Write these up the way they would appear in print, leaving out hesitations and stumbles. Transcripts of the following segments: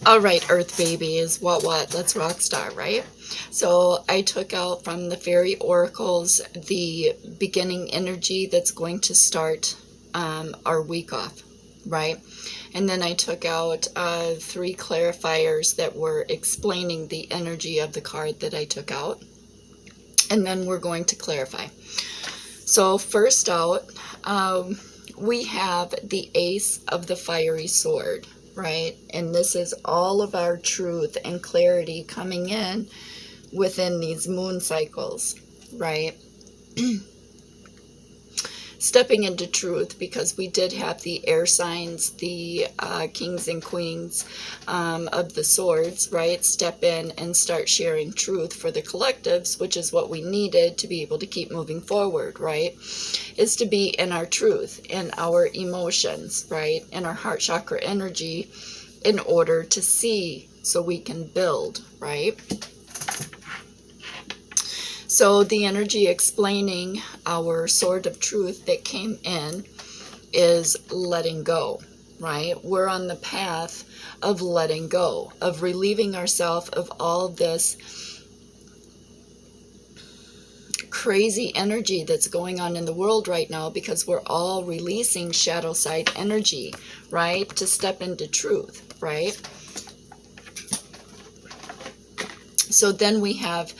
All right, Earth babies, what? Let's rock star, right? So I took out from the fairy oracles the beginning energy that's going to start our week off, right? And then I took out 3 clarifiers that were explaining the energy of the card that I took out. And then we're going to clarify. So first out, we have the Ace of the Fiery Sword, right? And this is all of our truth and clarity coming in within these moon cycles, right? Stepping into truth, because we did have the air signs, the kings and queens of the swords, right? Step in and start sharing truth for the collectives, which is what we needed to be able to keep moving forward, right? Is to be in our truth, in our emotions, right? In our heart chakra energy, in order to see so we can build, right? So the energy explaining our sword of truth that came in is letting go, right? We're on the path of letting go, of relieving ourselves of all of this crazy energy that's going on in the world right now, because we're all releasing shadow side energy, right? To step into truth, right? So then we have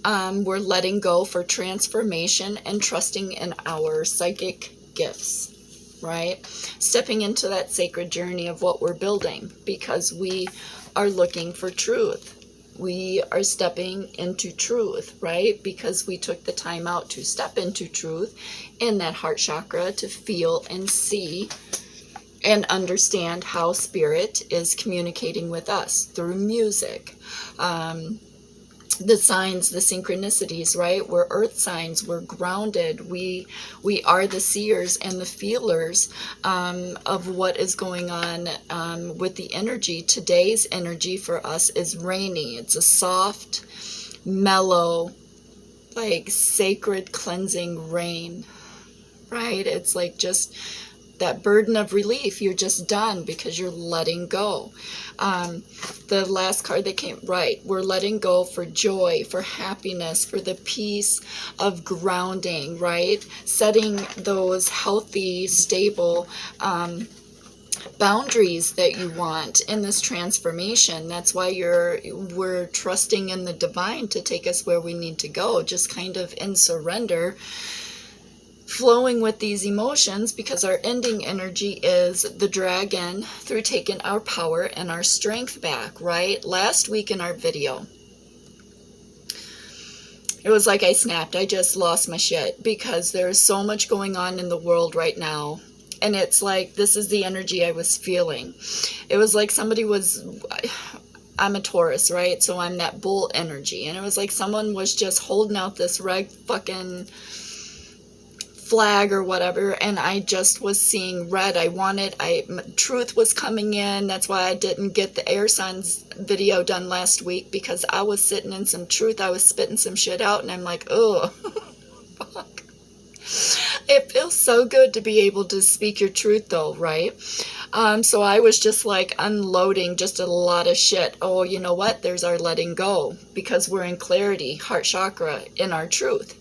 we're letting go for transformation and trusting in our psychic gifts, right? Stepping into that sacred journey of what we're building, because we are looking for truth. We are stepping into truth, right? Because we took the time out to step into truth in that heart chakra to feel and see and understand how spirit is communicating with us through music. The signs, the synchronicities, right? We're earth signs, we're grounded, we are the seers and the feelers of what is going on with the energy. Today's energy for us is rainy. It's a soft, mellow, like sacred cleansing rain, right? It's like just that burden of relief. You're just done because you're letting go. The last card that came, right, we're letting go for joy, for happiness, for the peace of grounding, right? Setting those healthy, stable boundaries that you want in this transformation. That's why we're trusting in the divine to take us where we need to go, just kind of in surrender, flowing with these emotions, because our ending energy is the dragon, through taking our power and our strength back, right? Last week in our video, it was like I snapped. I just lost my shit, because there's so much going on in the world right now. And it's like, this is the energy I was feeling. It was like somebody was, I'm a Taurus, right? So I'm that bull energy. And it was like someone was just holding out this red fucking flag or whatever, and I just was seeing red. Truth was coming in. That's why I didn't get the air signs video done last week, because I was sitting in some truth. I was spitting some shit out, and I'm like, oh, fuck. It feels so good to be able to speak your truth though, right? So I was just like unloading just a lot of shit. Oh, you know what? There's our letting go, because we're in clarity, heart chakra, in our truth.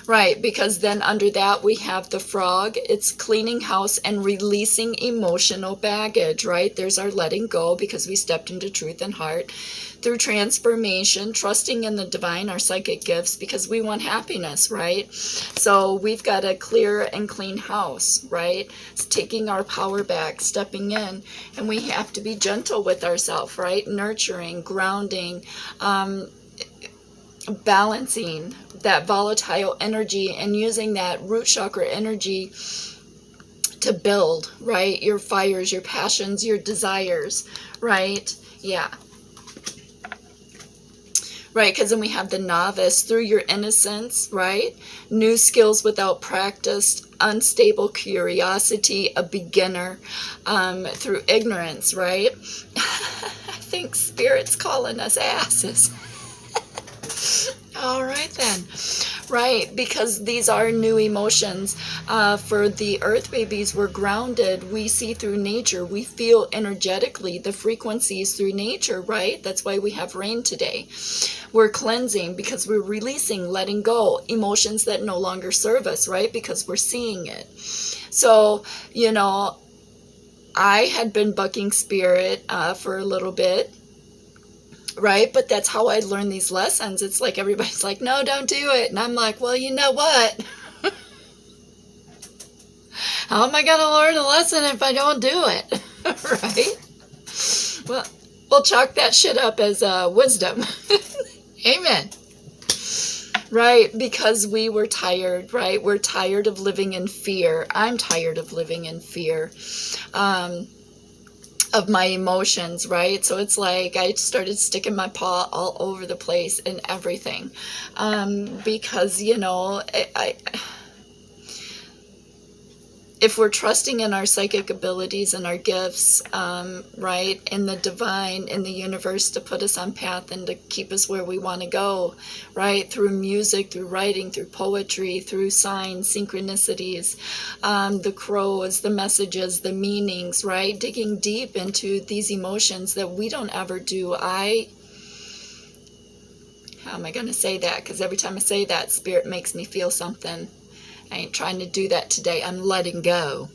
Right, because then under that we have the frog. It's cleaning house and releasing emotional baggage, right? There's our letting go, because we stepped into truth and heart through transformation, trusting in the divine, our psychic gifts, because we want happiness, right? So we've got a clear and clean house, right? It's taking our power back, stepping in, and we have to be gentle with ourselves, right? Nurturing, grounding, balancing that volatile energy, and using that root chakra energy to build, right? Your fires, your passions, your desires, right? Yeah. Right, because then we have the novice, through your innocence, right? New skills without practice, unstable curiosity, a beginner, through ignorance, right? I think Spirit's calling us asses. All right then. Right, because these are new emotions. For the earth babies, we're grounded. We see through nature. We feel energetically the frequencies through nature, right? That's why we have rain today. We're cleansing because we're releasing, letting go, emotions that no longer serve us, right? Because we're seeing it. So, you know, I had been bucking spirit for a little bit, right? But that's how I learned these lessons. It's like everybody's like, no, don't do it. And I'm like, well, you know what? How am I going to learn a lesson if I don't do it? Right? Well, we'll chalk that shit up as wisdom. Amen. Right? Because we were tired, right? We're tired of living in fear. I'm tired of living in fear. Of my emotions, right? So it's like I started sticking my paw all over the place and everything, because, you know, if we're trusting in our psychic abilities and our gifts, right, in the divine, in the universe to put us on path and to keep us where we want to go, right, through music, through writing, through poetry, through signs, synchronicities, the crows, the messages, the meanings, right, digging deep into these emotions that we don't ever do. How am I going to say that? Because every time I say that, spirit makes me feel something. I ain't trying to do that today. I'm letting go.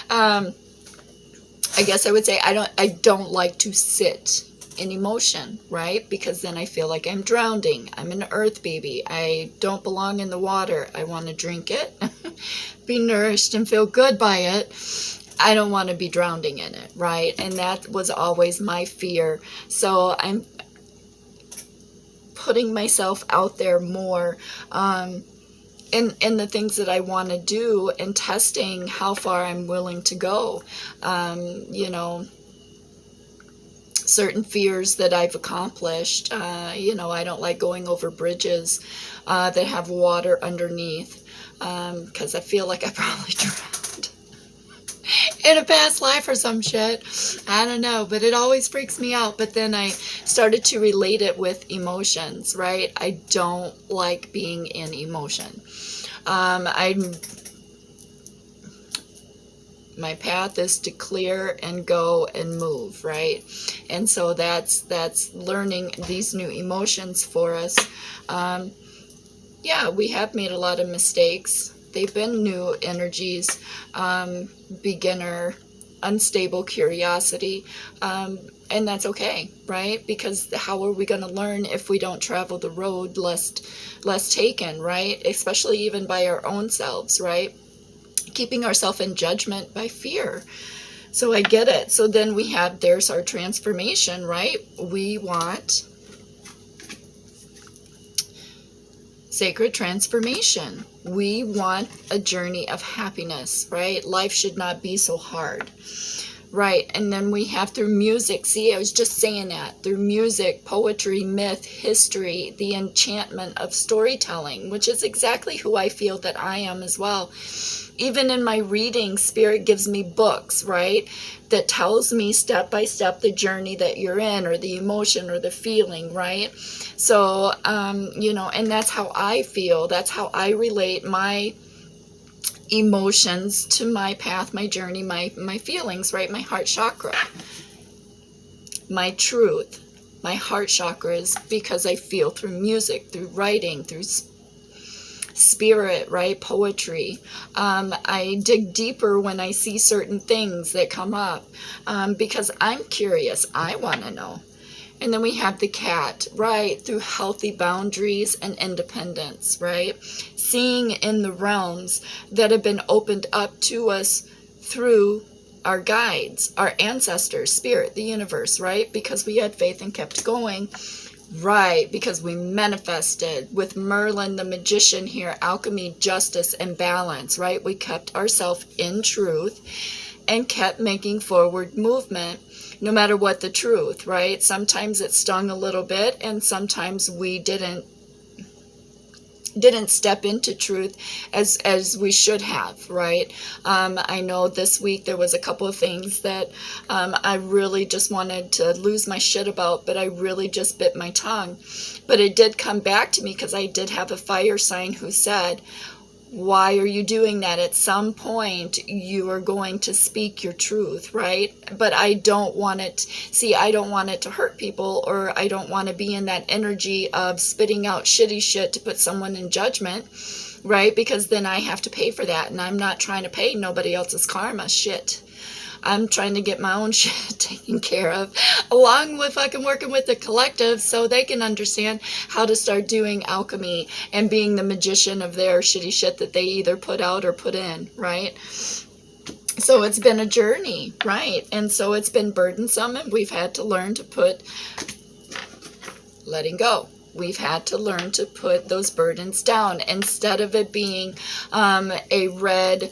I guess I would say I don't like to sit in emotion, right? Because then I feel like I'm drowning. I'm an earth baby. I don't belong in the water. I want to drink it, be nourished and feel good by it. I don't want to be drowning in it, right? And that was always my fear. So I'm putting myself out there more, in the things that I want to do, and testing how far I'm willing to go. You know, certain fears that I've accomplished. You know, I don't like going over bridges that have water underneath, because I feel like I probably drowned in a past life or some shit. I don't know, but it always freaks me out. But then I started to relate it with emotions, right? I don't like being in emotion. My path is to clear and go and move, right? And so that's learning these new emotions for us. Yeah, we have made a lot of mistakes. They've been new energies, beginner, unstable curiosity, and that's okay, right? Because how are we going to learn if we don't travel the road less taken, right? Especially even by our own selves, right? Keeping ourselves in judgment by fear. So I get it. So then there's our transformation, right? We want sacred transformation. We want a journey of happiness, right? Life should not be so hard, right? And then we have through music, see, I was just saying that, through music, poetry, myth, history, the enchantment of storytelling, which is exactly who I feel that I am as well. Even in my reading, spirit gives me books, right, that tells me step by step the journey that you're in, or the emotion or the feeling, right? So, you know, and that's how I feel. That's how I relate my emotions to my path, my journey, my feelings, right? My heart chakra, my truth. My heart chakra is because I feel through music, through writing, through spirit, right? Poetry. I dig deeper when I see certain things that come up, because I'm curious. I want to know. And then we have the cat, right? Through healthy boundaries and independence, right? Seeing in the realms that have been opened up to us through our guides, our ancestors, spirit, the universe, right? Because we had faith and kept going. Right, because we manifested with Merlin, the magician here, alchemy, justice, and balance, right? We kept ourselves in truth and kept making forward movement, no matter what the truth, right? Sometimes it stung a little bit, and sometimes we didn't didn't step into truth as we should have, right? I know this week there was a couple of things that I really just wanted to lose my shit about, but I really just bit my tongue. But it did come back to me because I did have a fire sign who said, why are you doing that? At some point, you are going to speak your truth, right? But I don't want it, see, I don't want it to hurt people, or I don't want to be in that energy of spitting out shitty shit to put someone in judgment, right? Because then I have to pay for that, and I'm not trying to pay nobody else's karma. Shit. I'm trying to get my own shit taken care of, along with fucking working with the collective so they can understand how to start doing alchemy and being the magician of their shitty shit that they either put out or put in, right? So it's been a journey, right? And so it's been burdensome, and we've had to learn to put letting go. We've had to learn to put those burdens down instead of it being a red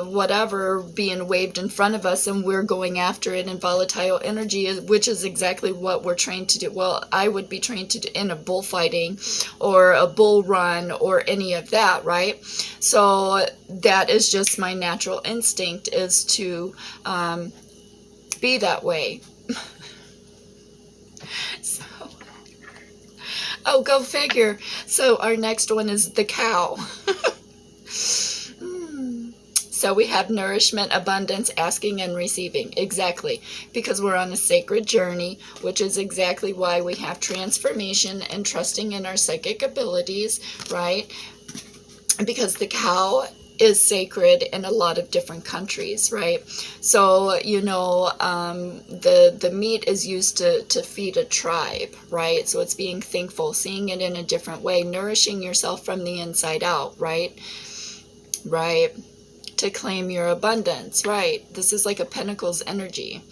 whatever being waved in front of us and we're going after it in volatile energy, which is exactly what we're trained to do. Well, I would be trained to do in a bullfighting or a bull run or any of that, right? So that is just my natural instinct, is to be that way. Oh, go figure. So our next one is the cow. So we have nourishment, abundance, asking and receiving. Exactly. Because we're on a sacred journey, which is exactly why we have transformation and trusting in our psychic abilities, right? Because the cow is sacred in a lot of different countries, right? So, you know, the meat is used to feed a tribe, right? So it's being thankful, seeing it in a different way, nourishing yourself from the inside out, right? Right. To claim your abundance, right? This is like a Pentacles energy.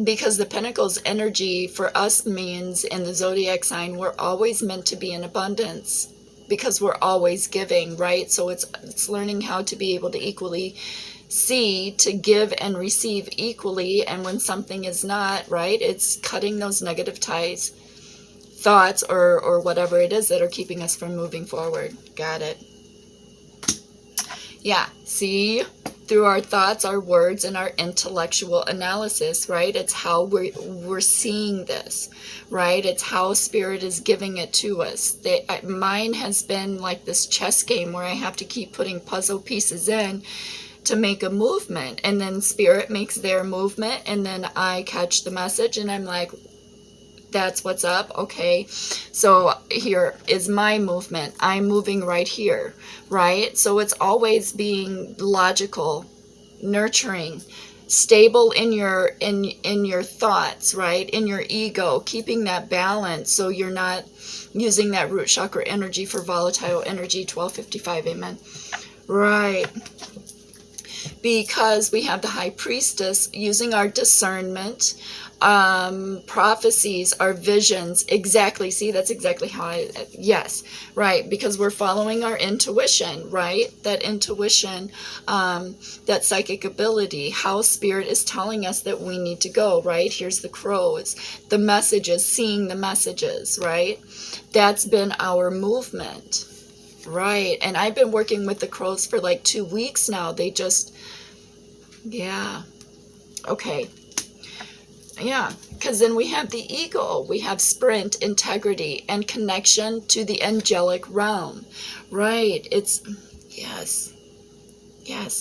Because the Pentacles energy for us means in the zodiac sign, we're always meant to be in abundance, because we're always giving, right? So it's learning how to be able to equally see, to give and receive equally. And when something is not, right, it's cutting those negative ties, thoughts, or whatever it is that are keeping us from moving forward. Got it. Yeah, see, through our thoughts, our words, and our intellectual analysis, right? It's how we're seeing this, right? It's how Spirit is giving it to us. Mine has been like this chess game where I have to keep putting puzzle pieces in to make a movement, and then Spirit makes their movement, and then I catch the message, and I'm like, that's what's up. Okay, so here is my movement. I'm moving right here, right? So it's always being logical, nurturing, stable in your thoughts, right? In your ego, keeping that balance so you're not using that root chakra energy for volatile energy. 1255, amen. Right. Because we have the High Priestess using our discernment, prophecies, our visions. Exactly. See, that's exactly how yes, right. Because we're following our intuition, right? That intuition, that psychic ability, how Spirit is telling us that we need to go, right? Here's the crows, the messages, seeing the messages, right? That's been our movement, right? And I've been working with the crows for like 2 weeks now. They just, yeah. Okay. Yeah, because then we have the ego, we have sprint, integrity, and connection to the angelic realm, right? It's, yes, yes.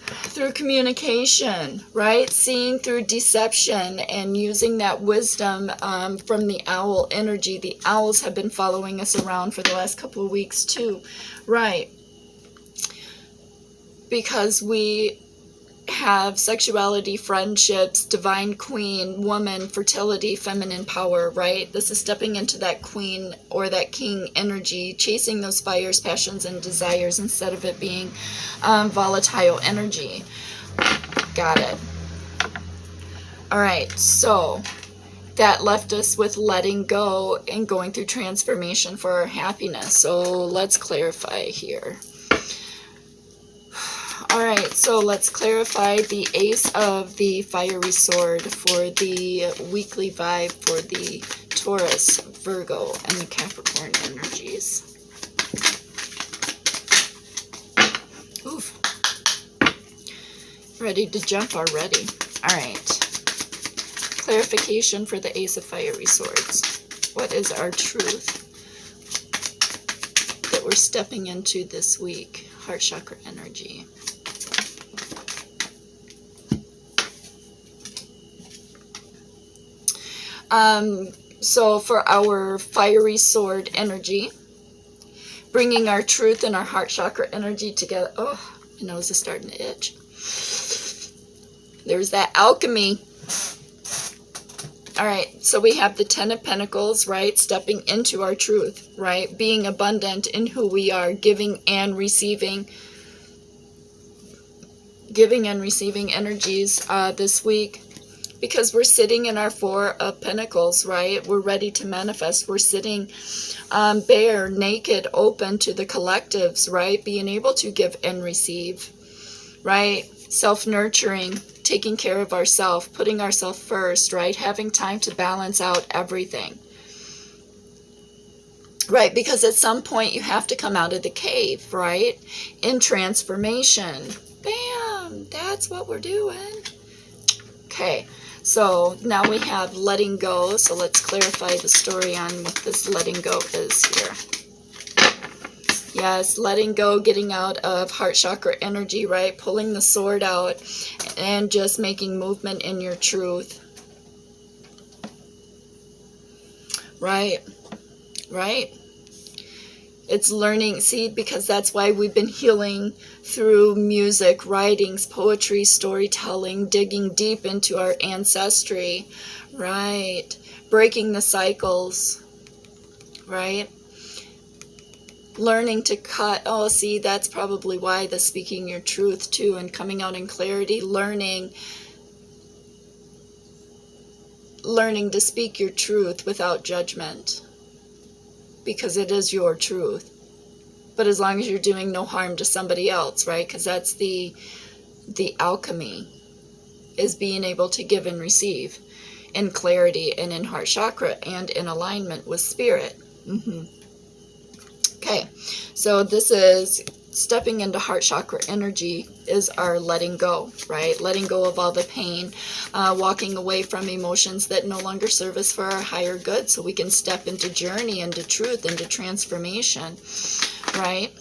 Through communication, right? Seeing through deception and using that wisdom from the owl energy. The owls have been following us around for the last couple of weeks too, right? Because we have sexuality, friendships, divine queen, woman, fertility, feminine power, right? This is stepping into that queen or that king energy, chasing those fires, passions, and desires instead of it being volatile energy. Got it. All right, so that left us with letting go and going through transformation for our happiness. So let's clarify here. All right, so let's clarify the Ace of the Fiery Sword for the weekly vibe for the Taurus, Virgo, and the Capricorn energies. Oof. Ready to jump already. All right. Clarification for the Ace of Fiery Swords. What is our truth that we're stepping into this week? Heart chakra energy. So for our fiery sword energy, bringing our truth and our heart chakra energy together. Oh, my nose is starting to itch. There's that alchemy. All right, so we have the Ten of Pentacles, right? Stepping into our truth, right? Being abundant in who we are, giving and receiving. Giving and receiving energies this week. Because we're sitting in our Four of Pentacles, right? We're ready to manifest. We're sitting bare, naked, open to the collectives, right? Being able to give and receive, right? Self-nurturing, taking care of ourselves, putting ourselves first, right? Having time to balance out everything, right? Because at some point you have to come out of the cave, right? In transformation. Bam! That's what we're doing. Okay. So now we have letting go. So let's clarify the story on what this letting go is here. Yes, letting go, getting out of heart chakra energy, right? Pulling the sword out and just making movement in your truth. Right, right. It's learning, see, because that's why we've been healing through music, writings, poetry, storytelling, digging deep into our ancestry, right? Breaking the cycles, right? Learning to cut, oh, see, that's probably why the speaking your truth too, and coming out in clarity, learning to speak your truth without judgment. Because it is your truth. But as long as you're doing no harm to somebody else, right? Because that's the alchemy, is being able to give and receive in clarity and in heart chakra and in alignment with spirit. Okay, so this is stepping into heart chakra energy is our letting go, right? Letting go of all the pain, walking away from emotions that no longer serve us for our higher good, so we can step into journey, into truth, into transformation, right?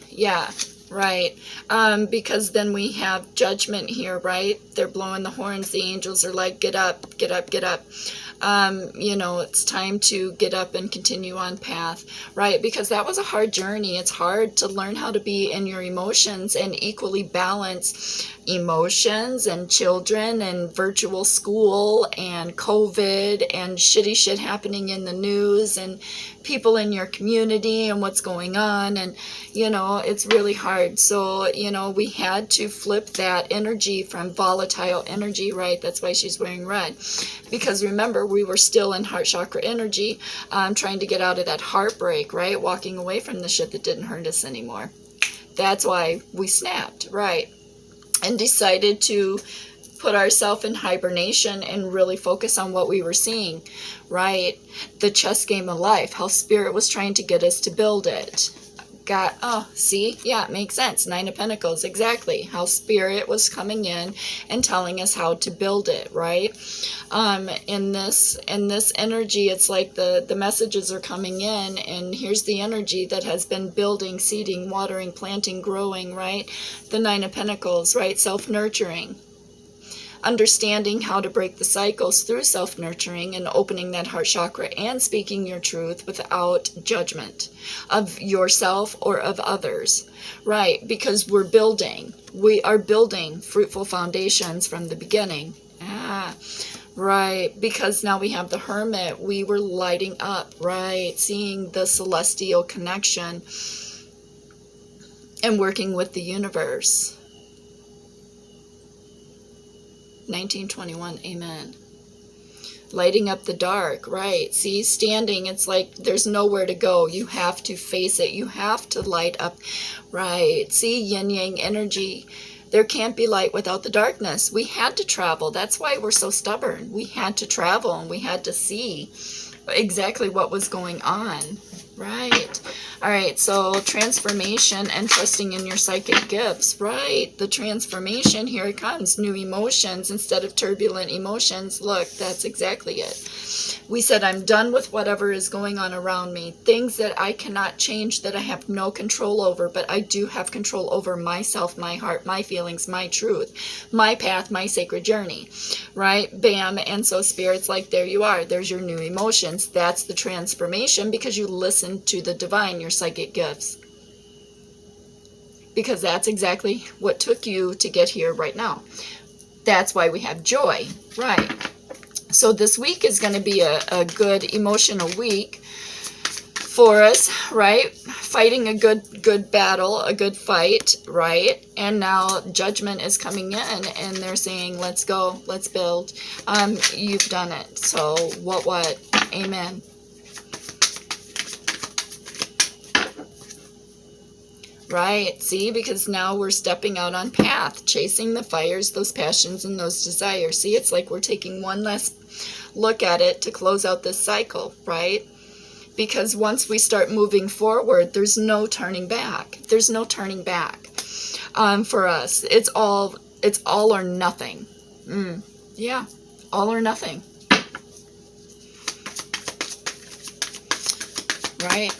Yeah, right. Because then we have judgment here, right? They're blowing the horns. The angels are like, get up, get up, get up. You know, it's time to get up and continue on path, right? Because that was a hard journey. It's hard to learn how to be in your emotions and equally balance emotions and children and virtual school and COVID and shitty shit happening in the news and people in your community and what's going on. And, you know, it's really hard. So, you know, we had to flip that energy from volatile energy, right? That's why she's wearing red. Because remember, we were still in heart chakra energy, trying to get out of that heartbreak, right? Walking away from the shit that didn't hurt us anymore. That's why we snapped, right? And decided to put ourselves in hibernation and really focus on what we were seeing, right? The chess game of life, how spirit was trying to get us to build it. See, yeah, it makes sense. Nine of Pentacles, exactly. How spirit was coming in and telling us how to build it, right? In this energy, it's like the messages are coming in, and here's the energy that has been building, seeding, watering, planting, growing, right? The Nine of Pentacles, right? Self-nurturing. Understanding how to break the cycles through self-nurturing and opening that heart chakra and speaking your truth without judgment of yourself or of others, right? Because we are building fruitful foundations from the beginning. Right, because now we have the Hermit. We were lighting up, right? Seeing the celestial connection and working with the universe. 1921, amen. Lighting up the dark, right? See, standing, it's like there's nowhere to go. You have to face it. You have to light up, right? See, yin-yang energy, There can't be light without the darkness. We had to travel. That's why we're so stubborn. We had to travel and we had to see exactly what was going on. Right. All right. So transformation and trusting in your psychic gifts. Right. The transformation, here it comes. New emotions instead of turbulent emotions. Look, that's exactly it. We said, I'm done with whatever is going on around me. Things that I cannot change, that I have no control over, but I do have control over myself, my heart, my feelings, my truth, my path, my sacred journey. Right? Bam. And so Spirit's like, there you are. There's your new emotions. That's the transformation, because you listen to the divine, your psychic gifts. Because that's exactly what took you to get here right now. That's why we have joy. Right. So this week is going to be a good emotional week for us, right? Fighting a good battle, a good fight, right? And now judgment is coming in and they're saying, let's go, let's build. You've done it. So what? Amen. Right, see, because now we're stepping out on path, chasing the fires, those passions, and those desires. See, it's like we're taking one last look at it to close out this cycle, right? Because once we start moving forward, there's no turning back. There's no turning back for us. It's all or nothing. Yeah, all or nothing. Right?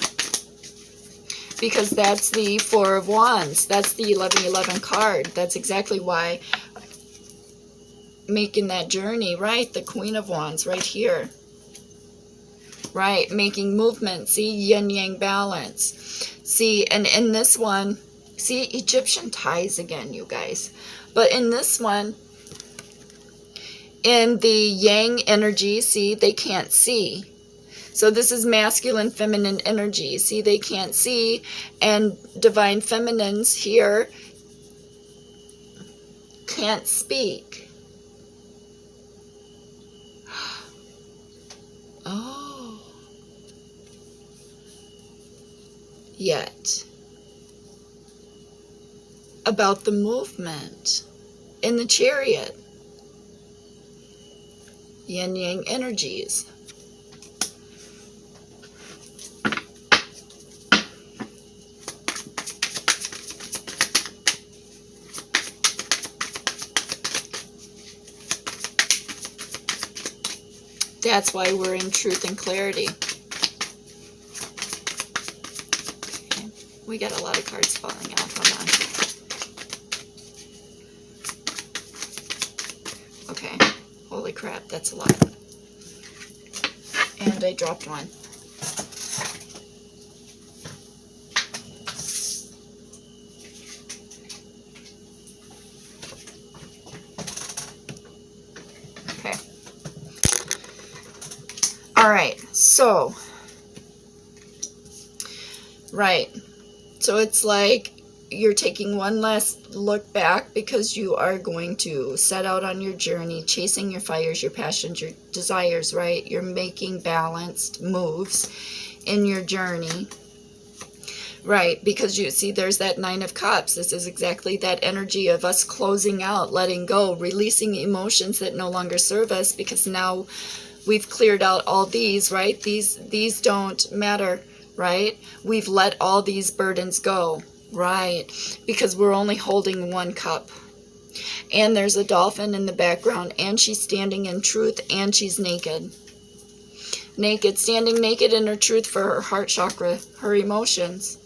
Because that's the Four of Wands. That's the 1111 card. That's exactly why making that journey, right? The Queen of Wands right here. Right? Making movement. See? Yin-yang balance. See? And in this one, see? Egyptian ties again, you guys. But in this one, in the yang energy, see? They can't see. So this is masculine, feminine energy. See, they can't see. And divine feminines here can't speak. Oh. Yet. About the movement in the chariot. Yin-yang energies. That's why we're in truth and clarity. Okay. We got a lot of cards falling out. Hold on. Okay. Holy crap, that's a lot. And I dropped one. All right, so, right, so it's like you're taking one last look back because you are going to set out on your journey, chasing your fires, your passions, your desires, right? You're making balanced moves in your journey, right? Because you see there's that Nine of Cups. This is exactly that energy of us closing out, letting go, releasing emotions that no longer serve us, because now we've cleared out all these, right? These don't matter, right? We've let all these burdens go, right? Because we're only holding one cup. And there's a dolphin in the background, and she's standing in truth, and she's naked. Naked, standing naked in her truth for her heart chakra, her emotions.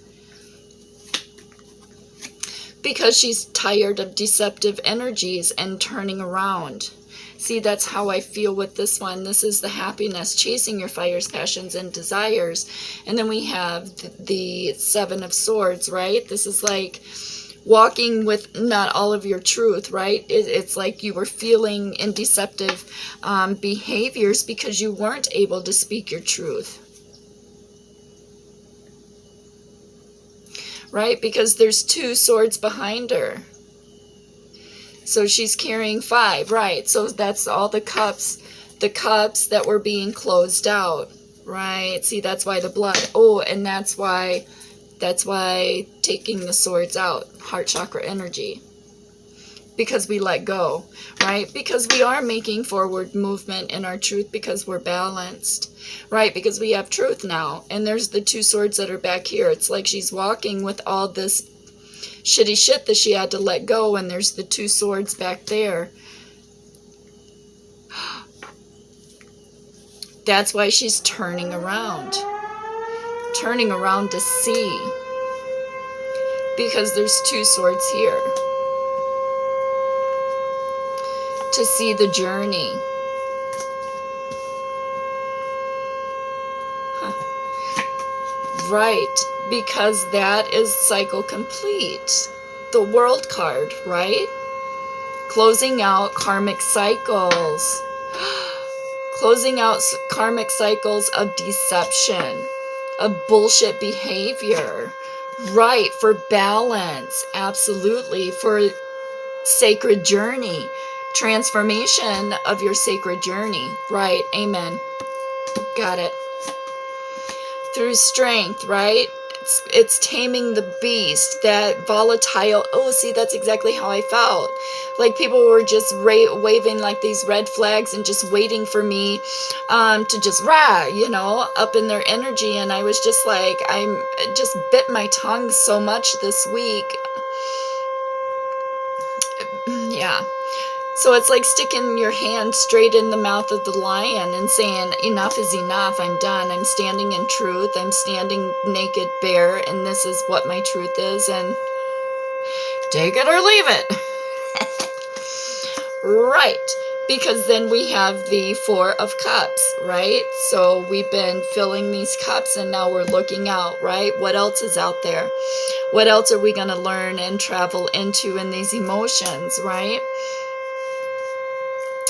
Because she's tired of deceptive energies and turning around. See, that's how I feel with this one. This is the happiness, chasing your fires, passions, and desires. And then we have the Seven of Swords, right? This is like walking with not all of your truth, right? It's like you were feeling in deceptive behaviors because you weren't able to speak your truth. Right? Because there's two swords behind her. So she's carrying 5, right? So that's all the cups that were being closed out, right? See, that's why the blood. Oh, and that's why taking the swords out, heart chakra energy. because we let go, right? Because we are making forward movement in our truth, because we're balanced, right? Because we have truth now. And there's the two swords that are back here. It's like she's walking with all this shitty shit that she had to let go, and there's the two swords back there. That's why she's turning around to see, because there's two swords here, to see the journey. Right, because that is cycle complete. The world card, right? Closing out karmic cycles. Closing out karmic cycles of deception, of bullshit behavior. Right, for balance, absolutely, for sacred journey, transformation of your sacred journey. Right, amen. Got it. Through strength, right? It's taming the beast, that volatile. Oh, see, that's exactly how I felt. Like people were just waving like these red flags and just waiting for me to just up in their energy. And I was just like, I'm just bit my tongue so much this week. Yeah. So it's like sticking your hand straight in the mouth of the lion and saying, enough is enough, I'm done, I'm standing in truth, I'm standing naked, bare, and this is what my truth is, and take it or leave it. Right, because then we have the Four of Cups, right? So we've been filling these cups, and now we're looking out, right? What else is out there? What else are we going to learn and travel into in these emotions, right?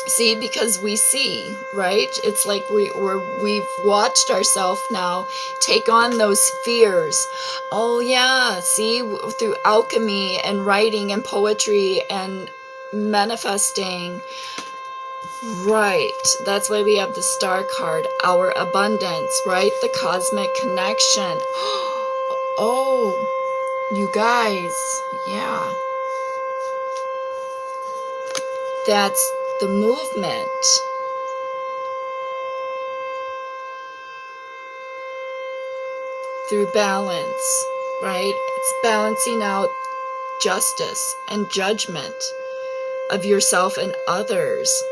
See, because we see, right? It's like we've watched ourselves now take on those fears. Oh yeah, see, through alchemy and writing and poetry and manifesting. Right, that's why we have the star card, our abundance, right? The cosmic connection. Oh, you guys, yeah. That's the movement. Through balance, right? It's balancing out justice and judgment of yourself and others.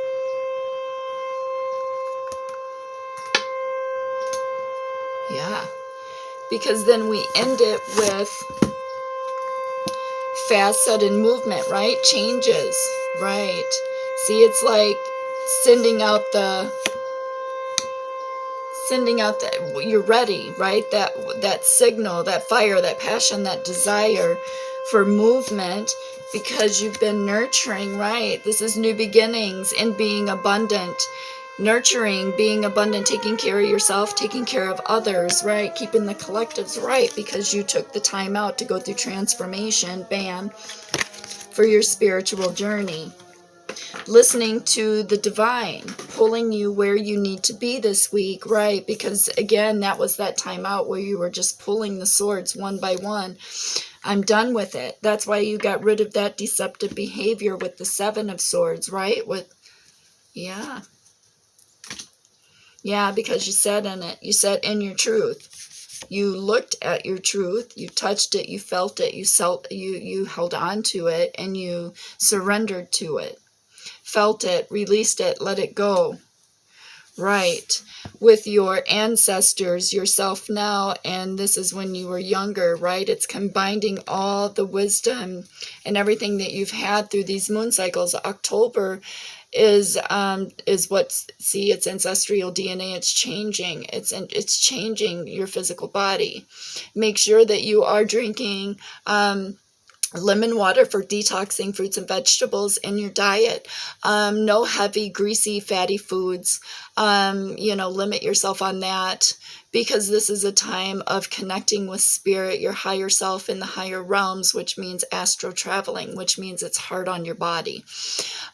Yeah, because then we end it with fast, sudden movement, right? Changes, right? See, it's like sending out you're ready, right? That signal, that fire, that passion, that desire for movement, because you've been nurturing, right? This is new beginnings and being abundant, nurturing, being abundant, taking care of yourself, taking care of others, right? Keeping the collectives right, because you took the time out to go through transformation, bam, for your spiritual journey. Listening to the divine, pulling you where you need to be this week, right? Because again, that was that time out where you were just pulling the swords one by one. I'm done with it. That's why you got rid of that deceptive behavior with the Seven of Swords, right? Yeah, because you sat in it. You sat in your truth. You looked at your truth. You touched it. You felt it. You held on to it, and you surrendered to it. Felt it, released it, let it go. Right. With your ancestors, yourself now, and this is when you were younger, right? It's combining all the wisdom and everything that you've had through these moon cycles. October is what's, see, it's ancestral DNA. It's changing. It's changing your physical body. Make sure that you are drinking lemon water for detoxing fruits and vegetables in your diet. No heavy, greasy, fatty foods. Limit yourself on that, because this is a time of connecting with spirit, your higher self in the higher realms, which means astral traveling, which means it's hard on your body.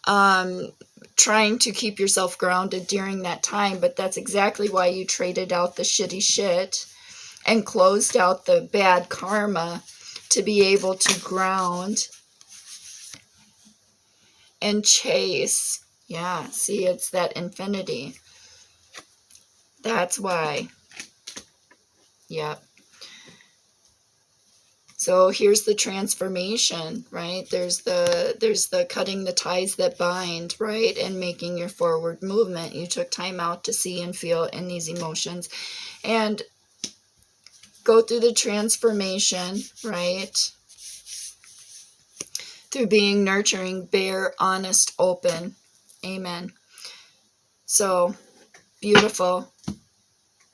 Trying to keep yourself grounded during that time, but that's exactly why you traded out the shitty shit and closed out the bad karma, to be able to ground and chase. Yeah, see, it's that infinity. That's why. Yep. So here's the transformation, right? There's the cutting the ties that bind, right? And making your forward movement. You took time out to see and feel in these emotions and go through the transformation, right? Through being nurturing, bare, honest, open. Amen. So beautiful.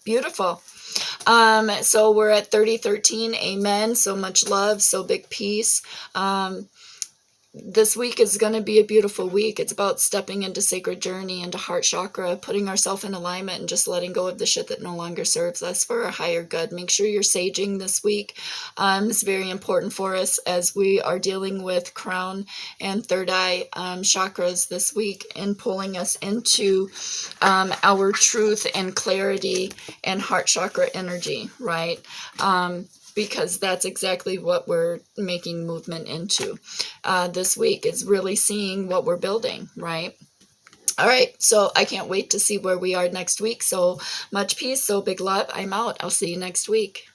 Beautiful. So we're at 3013. Amen. So much love, so big peace. This week is going to be a beautiful week. It's about stepping into sacred journey, into heart chakra, putting ourselves in alignment and just letting go of the shit that no longer serves us for a higher good. Make sure you're saging this week. It's very important for us as we are dealing with crown and third eye chakras this week and pulling us into our truth and clarity and heart chakra energy, right? Because that's exactly what we're making movement into this week, is really seeing what we're building, right? All right, so I can't wait to see where we are next week. So much peace, so big love. I'm out. I'll see you next week.